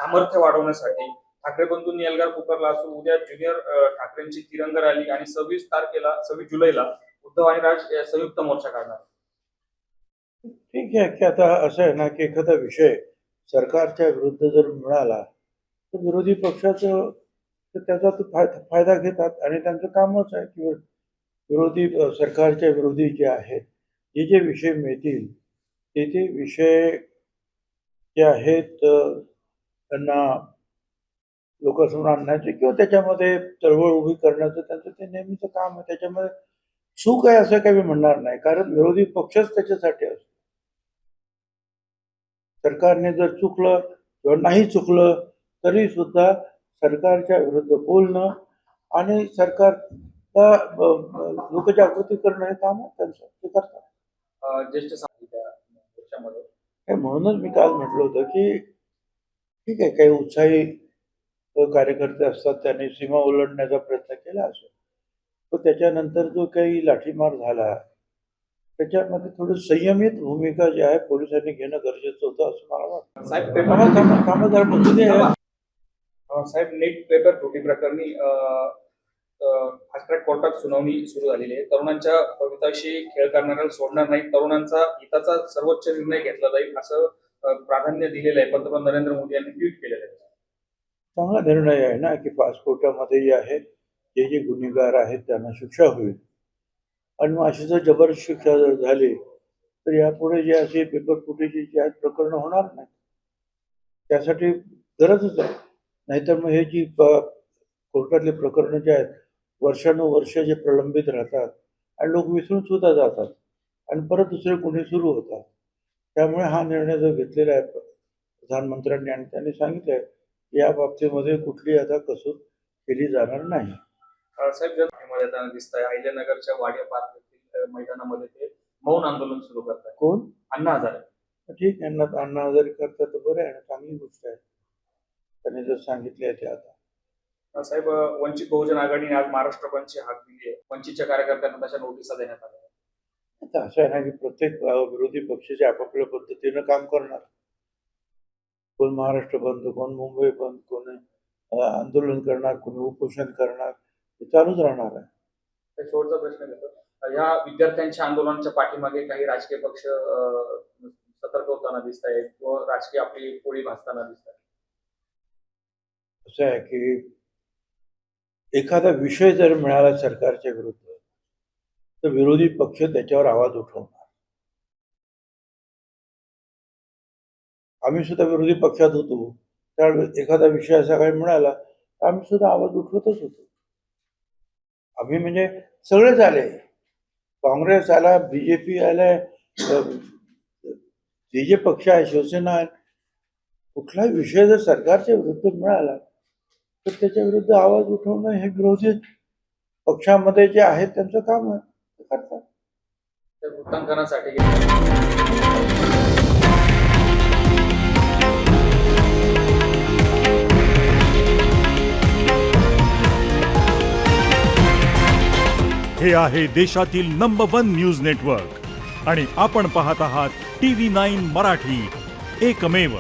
सामर्थ्य वाढवण्यासाठी ठाकरे बंधूंनी एल्गार पुकारला असून उद्या ज्युनियर ठाकरेंची तिरंगा रॅली आणि 26 जुलैला उद्धव आणि राज संयुक्त मोर्चा काढणार. ठीक आहे की आता असं आहे ना की एखादा विषय सरकारच्या विरुद्ध जर मिळाला तर विरोधी पक्षाचं तर त्याचा ते फायदा घेतात आणि त्यांचं कामच आहे की विरोधी सरकारच्या विरोधी जे आहेत जे विषय मिळतील ते विषय जे आहेत त्यांना लोकांसमोर आणण्याचे किंवा त्याच्यामध्ये चळवळ उभी करण्याचं त्यांचं ते नेहमीचं काम आहे. त्याच्यामध्ये चूक आहे असं काही मी म्हणणार नाही, कारण विरोधी पक्षच त्याच्यासाठी असतो. सरकारने जर चुकलं किंवा नाही चुकलं तरी सुद्धा सरकारच्या विरुद्ध बोलणं आणि सरकारला लोकजागृती करणं हे काम आहे त्यांचं, ते करतात. ज्येष्ठ सामाजिक म्हणूनच मी काल म्हटलं होतं की ठीक आहे, काही उत्साही कार्यकर्ते असतात त्यांनी सीमा ओलांडण्याचा प्रयत्न केला असेल, पण त्याच्यानंतर जो काही लाठीमार झाला त्याच्यामध्ये थोडं संयमित भूमिका जी आहे पोलिसांनी घेणं गरजेचं होतं असं मला वाटतं. साहेब नीट पेपर फुटी प्रकरणी फास्ट ट्रॅक कोर्टात सुनावणी सुरू झालेली आहे. तरुणांच्या भवितव्याशी खेळ करणाऱ्याला सोडणार नाही, तरुणांचा हिताचा सर्वोच्च निर्णय घेतला जाईल असं प्राधान्य दिलेलं आहे. पंतप्रधान नरेंद्र मोदी यांनी ट्विट केलेलं आहे. चांगला निर्णय आहे ना की फास्ट कोर्टामध्ये जे आहे जे गुन्हेगार आहेत त्यांना शिक्षा होईल आणि मग अशी जर जबरदस्त शिक्षा जर झाली तर यापुढे जे असे पेपर फुटीची जी आहेत प्रकरणं होणार नाही. त्यासाठी गरजच आहे. नाहीतर मग हे जी कोर्टातले प्रकरणं जे आहेत वर्षानुवर्ष जे प्रलंबित राहतात आणि लोक विसरून सुद्धा जातात आणि परत दुसरे गुन्हे सुरू होतात. त्यामुळे हा निर्णय जो घेतलेला आहे प्रधानमंत्र्यांनी आणि त्यांनी सांगितलं आहे या बाबतीमध्ये कुठली आता कसूर केली जाणार नाही. साहेब जर दिसत आहे अहिल्यानगरच्या वाडिया पार्क मैदानामध्ये ते मौन आंदोलन सुरू करतात. कोण? अण्णा हजारे. ठीक आहे ना, अण्णा हजारे करतात तर बरं आहे ना, चांगली गोष्ट आहे. त्यांनी जर सांगितले आहे ते आता. साहेब वंचित बहुजन आघाडीने आज महाराष्ट्र बंदची हाक दिली आहे. वंचितच्या कार्यकर्त्यांना तशा नोटिसा देण्यात आल्या. आता असं आहे ना की प्रत्येक विरोधी पक्षाचे आपापल्या पद्धतीनं काम करणार. कोण महाराष्ट्र बंद, कोण मुंबई बंद, कोण आंदोलन करणार, कोणी उपोषण करणार, हे चालूच राहणार आहे. शेवटचा प्रश्न घेतो, या विद्यार्थ्यांच्या आंदोलनाच्या पाठीमागे काही राजकीय पक्ष सतर्क होताना दिसत आहेत किंवा राजकीय आपली पोळी भासताना दिसत आहे. असं आहे की एखादा विषय जर मिळाला सरकारच्या विरुद्ध तर विरोधी पक्ष त्याच्यावर आवाज उठवणार. आम्ही सुद्धा विरोधी पक्षात होतो त्यावेळेस एखादा विषय असा काही मिळाला तर आम्ही सुद्धा आवाज उठवतच होतो. आम्ही म्हणजे सगळेच आले, काँग्रेस आला, बीजेपी आलाय, जे पक्ष आहे, शिवसेना आहे, कुठलाही विषय जर सरकारच्या विरुद्ध मिळाला तर त्याच्या विरुद्ध आवाज उठवणं हे विरोधी पक्षामध्ये जे आहेत त्यांचं काम आहे, ते करतात. वृत्तांकनासाठी हे आहे देशातील नंबर 1 न्यूज नेटवर्क आणि आपण पाहत आहात TV9 मराठी, एकमेव.